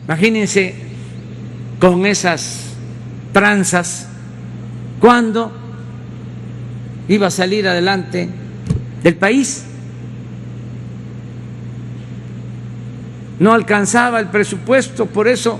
Imagínense con esas tranzas cuándo iba a salir adelante el país. No alcanzaba el presupuesto, por eso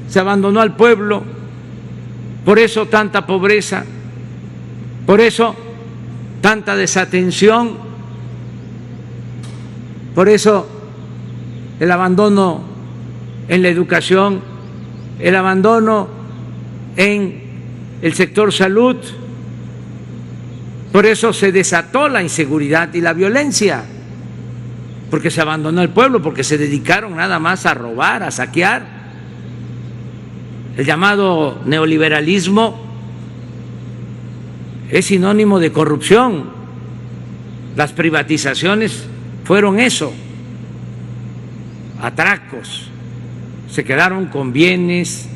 se abandonó al pueblo, por eso tanta pobreza, por eso tanta desatención, por eso el abandono en la educación, el abandono en el sector salud, por eso se desató la inseguridad y la violencia, porque se abandonó el pueblo, porque se dedicaron nada más a robar, a saquear. El llamado neoliberalismo es sinónimo de corrupción. Las privatizaciones fueron eso, atracos. Se quedaron con bienes,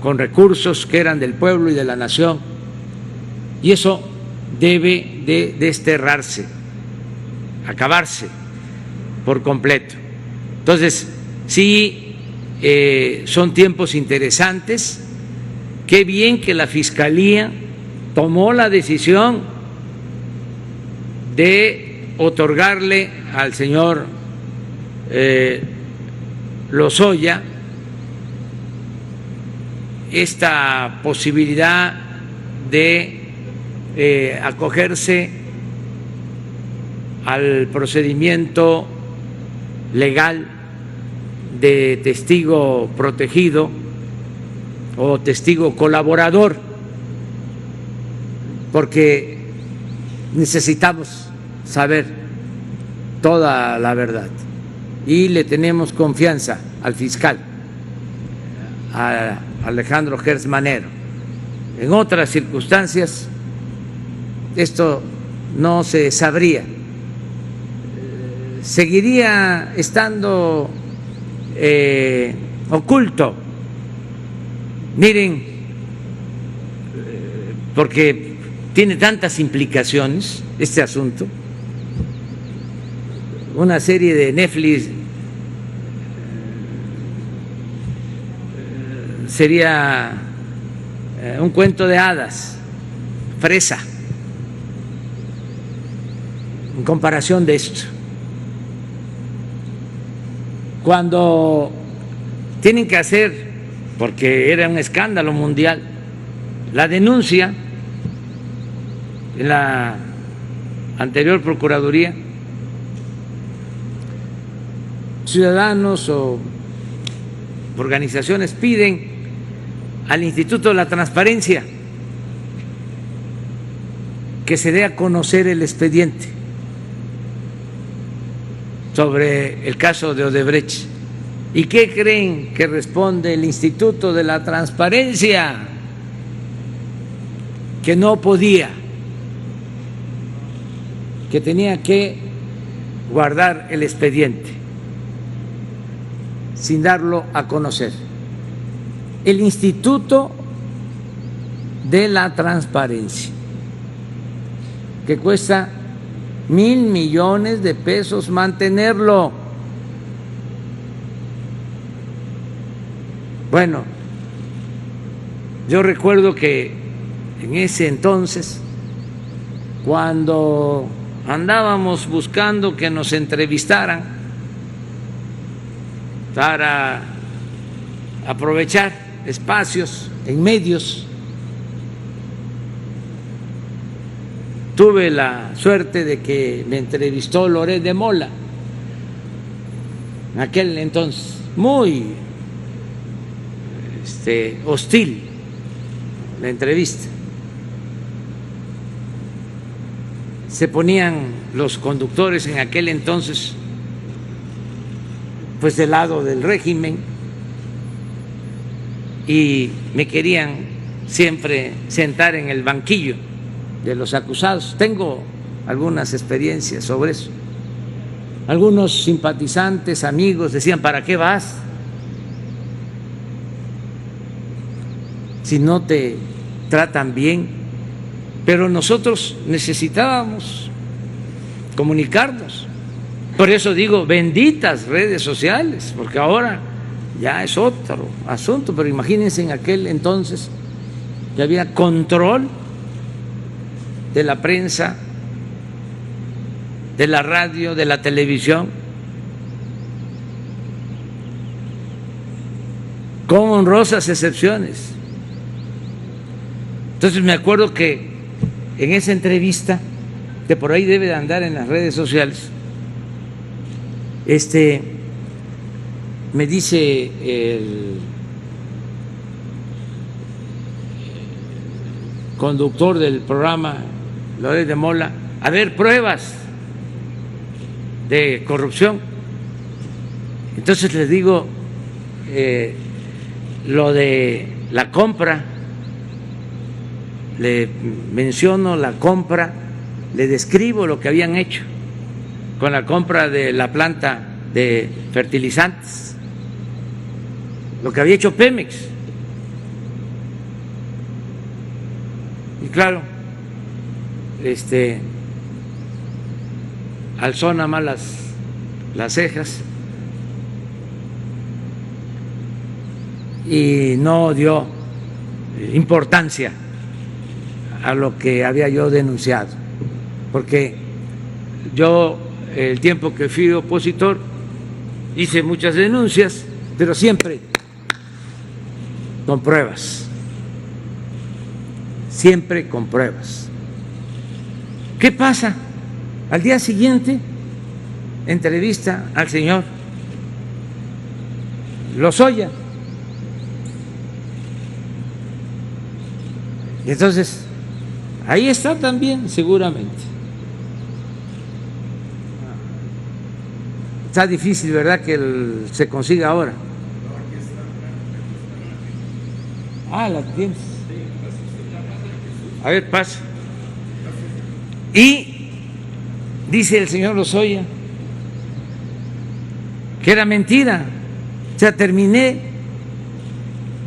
con recursos que eran del pueblo y de la nación. Y eso debe de desterrarse, acabarse por completo. Entonces, sí, son tiempos interesantes. Qué bien que la Fiscalía tomó la decisión de otorgarle al señor Lozoya esta posibilidad de acogerse al procedimiento legal de testigo protegido o testigo colaborador, porque necesitamos saber toda la verdad y le tenemos confianza al fiscal, a Alejandro Gertz Manero. En otras circunstancias esto no se sabría, seguiría estando oculto. Miren, porque tiene tantas implicaciones este asunto. Una serie de Netflix sería un cuento de hadas, fresa, en comparación de esto. Cuando tienen que hacer, porque era un escándalo mundial, la denuncia en la anterior Procuraduría, ciudadanos o organizaciones piden al Instituto de la Transparencia que se dé a conocer el expediente sobre el caso de Odebrecht. ¿Y qué creen que responde el Instituto de la Transparencia? Que no podía, que tenía que guardar el expediente sin darlo a conocer. El Instituto de la Transparencia, que cuesta 1,000 millones de pesos mantenerlo. Bueno, yo recuerdo que en ese entonces, cuando andábamos buscando que nos entrevistaran para aprovechar espacios en medios, tuve la suerte de que me entrevistó Loret de Mola, en aquel entonces muy hostil la entrevista. Se ponían los conductores en aquel entonces pues del lado del régimen y me querían siempre sentar en el banquillo de los acusados. Tengo algunas experiencias sobre eso. Algunos simpatizantes, amigos decían: ¿para qué vas? Si no te tratan bien. Pero nosotros necesitábamos comunicarnos. Por eso digo, benditas redes sociales, porque ahora ya es otro asunto, pero imagínense en aquel entonces que había control de la prensa, de la radio, de la televisión, con honrosas excepciones. Entonces me acuerdo que en esa entrevista, que por ahí debe de andar en las redes sociales, me dice el conductor del programa, Loret de Mola, a ver, pruebas de corrupción. Entonces les digo, lo de la compra, le menciono la compra, le describo lo que habían hecho con la compra de la planta de fertilizantes, lo que había hecho Pemex. Y claro, alzó nada más las cejas y no dio importancia a lo que había yo denunciado, porque yo, el tiempo que fui opositor, hice muchas denuncias, pero siempre con pruebas, siempre con pruebas. ¿Qué pasa? Al día siguiente, entrevista al señor Lozoya. Y entonces, ahí está también, seguramente. Está difícil, ¿verdad?, que se consiga ahora. Ah, la tienes. A ver, pasa. Y dice el señor Lozoya que era mentira. O sea, terminé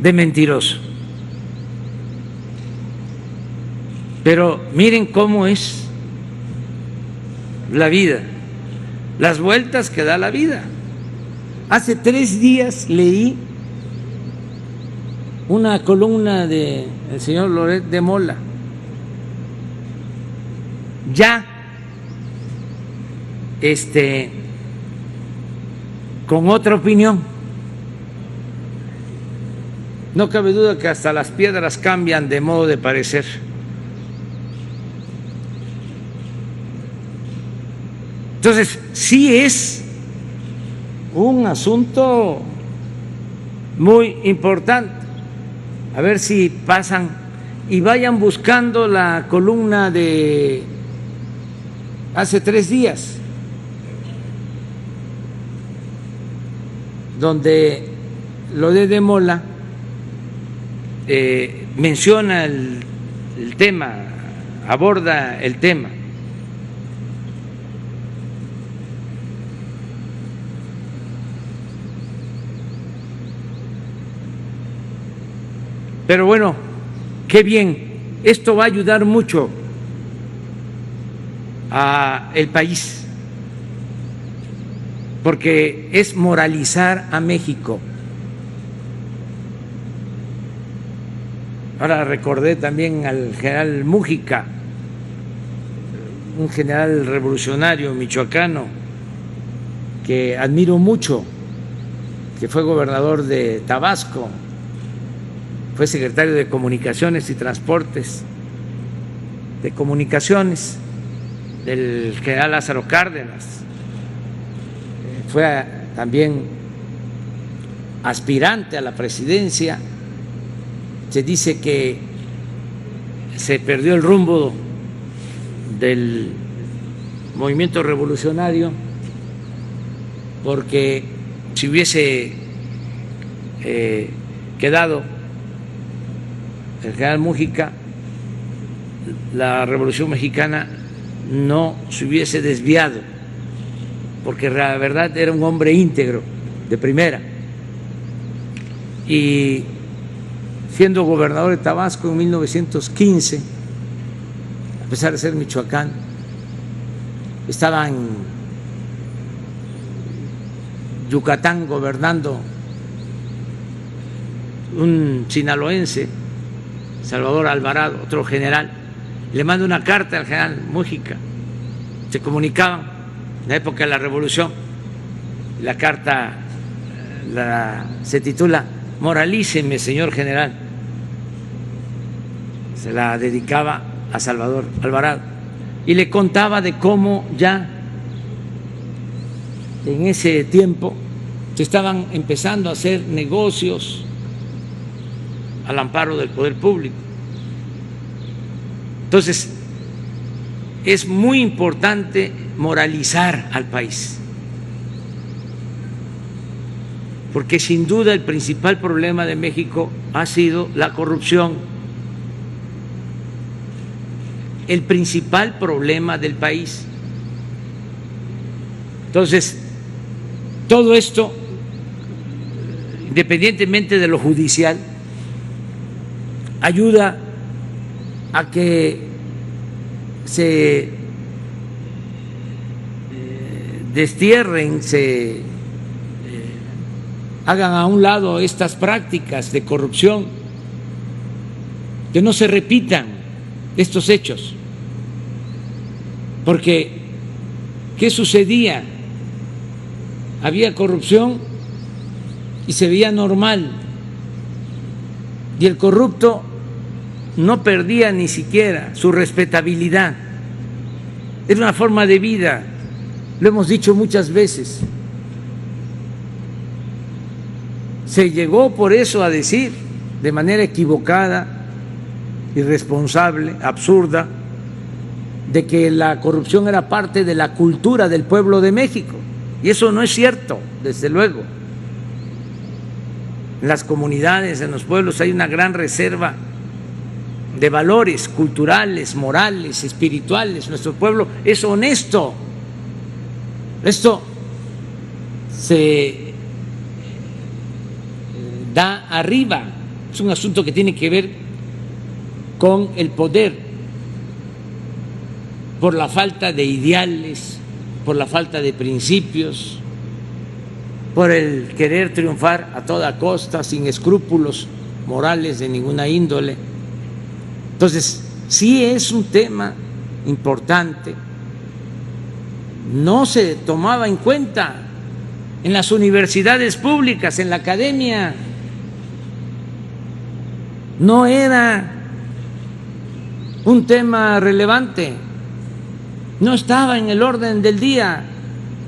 de mentiroso. Pero miren cómo es la vida, las vueltas que da la vida. Hace 3 días leí una columna del señor Loret de Mola, ya con otra opinión. No cabe duda que hasta las piedras cambian de modo de parecer. Entonces, sí es un asunto muy importante. A ver si pasan y vayan buscando la columna de hace 3 días, donde Loret de Mola menciona el tema, aborda el tema. Pero bueno, qué bien, esto va a ayudar mucho al país, porque es moralizar a México. Ahora recordé también al general Mújica, un general revolucionario michoacano que admiro mucho, que fue gobernador de Tabasco, fue secretario de Comunicaciones y Transportes, de Comunicaciones del general Lázaro Cárdenas, fue también aspirante a la presidencia. Se dice que se perdió el rumbo del movimiento revolucionario porque si hubiese quedado el general Mújica, la Revolución Mexicana no se hubiese desviado, porque la verdad era un hombre íntegro, de primera. Y siendo gobernador de Tabasco en 1915, a pesar de ser Michoacán, estaba en Yucatán gobernando un sinaloense, Salvador Alvarado, otro general, le manda una carta al general Mújica. Se comunicaban en la época de la Revolución. La carta se titula Moralíceme, señor general. Se la dedicaba a Salvador Alvarado y le contaba de cómo ya en ese tiempo se estaban empezando a hacer negocios al amparo del poder público. Entonces, es muy importante moralizar al país, porque sin duda el principal problema de México ha sido la corrupción. El principal problema del país. Entonces, todo esto, independientemente de lo judicial, ayuda a que se destierren, se hagan a un lado estas prácticas de corrupción, que no se repitan estos hechos. Porque, ¿qué sucedía? Había corrupción y se veía normal, y el corrupto no perdía ni siquiera su respetabilidad. Era una forma de vida, lo hemos dicho muchas veces. Se llegó por eso a decir de manera equivocada, irresponsable, absurda, de que la corrupción era parte de la cultura del pueblo de México. Y eso no es cierto, desde luego. En las comunidades, en los pueblos, hay una gran reserva de valores culturales, morales, espirituales. Nuestro pueblo es honesto. Esto se da arriba. Es un asunto que tiene que ver con el poder, por la falta de ideales, por la falta de principios, por el querer triunfar a toda costa, sin escrúpulos morales de ninguna índole. Entonces, sí es un tema importante. No se tomaba en cuenta en las universidades públicas, en la academia. No era un tema relevante. No estaba en el orden del día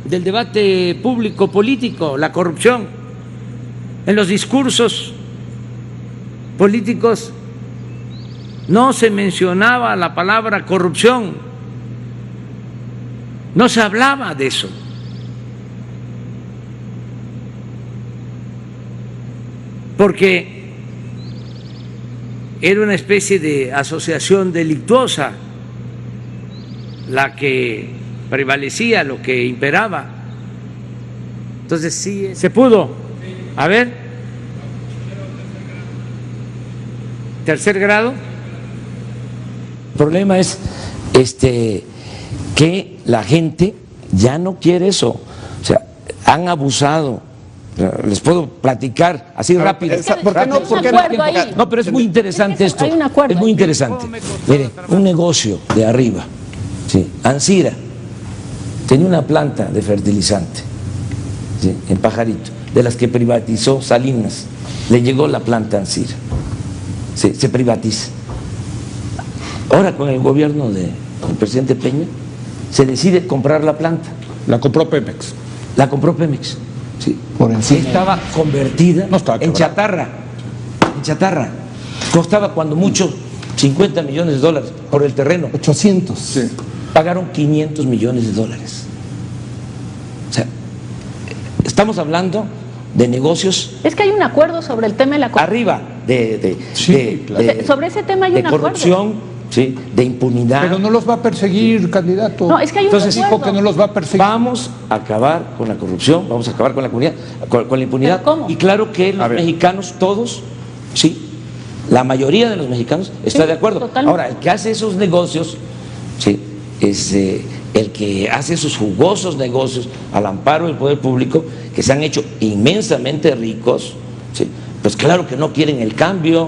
del debate público político, la corrupción. En los discursos políticos no se mencionaba la palabra corrupción, no se hablaba de eso. Porque era una especie de asociación delictuosa la que prevalecía, lo que imperaba. Entonces sí, se pudo. A ver, tercer grado. El problema es que la gente ya no quiere eso. O sea, han abusado. Les puedo platicar así rápido. ¿Por qué no? ¿Por qué no? No, pero es muy interesante esto. Hay un acuerdo. Es muy interesante. Mire, un negocio de arriba, sí, Ancira, tenía una planta de fertilizante, sí, en Pajarito, de las que privatizó Salinas. Le llegó la planta Ancira, sí, se privatiza. Ahora con el gobierno del presidente Peña se decide comprar la planta. La compró Pemex. La compró Pemex. Sí. Por encima. Estaba convertida No estaba en quebrada. chatarra. Costaba cuando mucho 50 millones de dólares por el terreno. 800. Sí. Pagaron 500 millones de dólares. O sea, estamos hablando de negocios. Es que hay un acuerdo sobre el tema de la corrupción. Arriba Sí, claro. Sobre ese tema hay de un acuerdo. corrupción, sí, de impunidad. Pero no los va a perseguir, candidato. No, es que hay un Entonces, acuerdo. Dijo que no los va a perseguir. Vamos a acabar con la corrupción, vamos a acabar con la comunidad, con la impunidad. ¿Pero cómo? Y claro que los mexicanos todos, sí, la mayoría de los mexicanos está Sí, de acuerdo. totalmente. Ahora, el que hace esos negocios, sí, es el que hace esos jugosos negocios al amparo del poder público, que se han hecho inmensamente ricos, sí, Pues claro que no quieren el cambio,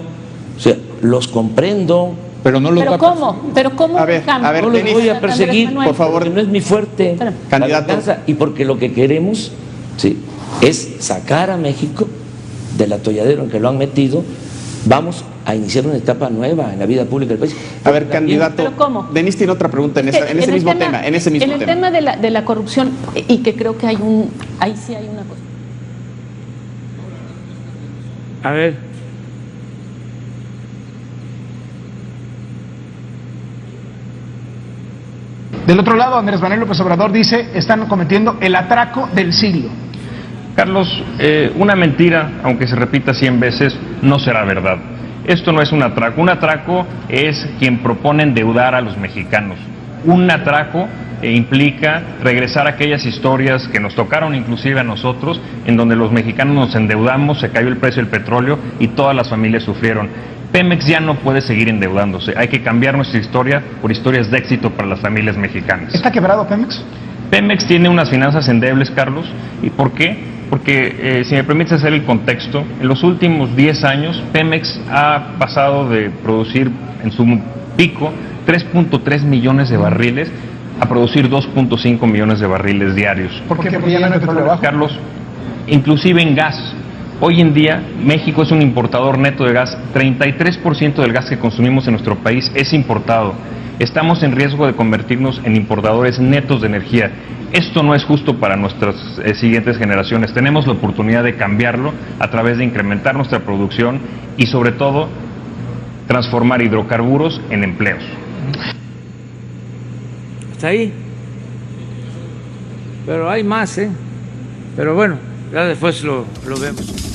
o sea, los comprendo. Pero no lo ¿Pero va a cómo? ¿Pero cómo A ver, cambia? a ver, No los Denis, voy a perseguir, Andrés Manuel. por favor. porque no es mi fuerte, Espérame. la Candidato. venganza, y porque lo que queremos, sí, es sacar a México del atolladero en que lo han metido. Vamos a iniciar una etapa nueva en la vida pública del país. A ver, También- candidato. ¿Pero cómo? Denis tiene otra pregunta en, ese el mismo tema. En ese mismo el tema. tema de la corrupción, y que creo que ahí sí hay una cosa. A ver. Del otro lado, Andrés Manuel López Obrador dice, están cometiendo el atraco del siglo. Carlos, una mentira, aunque se repita 100 veces, no será verdad. Esto no es un atraco. Un atraco es quien propone endeudar a los mexicanos. Un atraco implica regresar a aquellas historias que nos tocaron inclusive a nosotros, en donde los mexicanos nos endeudamos, se cayó el precio del petróleo y todas las familias sufrieron. Pemex ya no puede seguir endeudándose. Hay que cambiar nuestra historia por historias de éxito para las familias mexicanas. ¿Está quebrado Pemex? Pemex tiene unas finanzas endebles, Carlos. ¿Y por qué? Porque, si me permites hacer el contexto, en los últimos 10 años Pemex ha pasado de producir en su pico 3.3 millones de barriles a producir 2.5 millones de barriles diarios. ¿Por qué? Porque ya no hay petróleo abajo. Carlos, inclusive en gas. Hoy en día México es un importador neto de gas. 33% del gas que consumimos en nuestro país es importado. Estamos en riesgo de convertirnos en importadores netos de energía. Esto no es justo para nuestras siguientes generaciones. Tenemos la oportunidad de cambiarlo a través de incrementar nuestra producción y, sobre todo, transformar hidrocarburos en empleos. Hasta ahí. Pero hay más, ¿eh? Pero bueno, ya después lo vemos.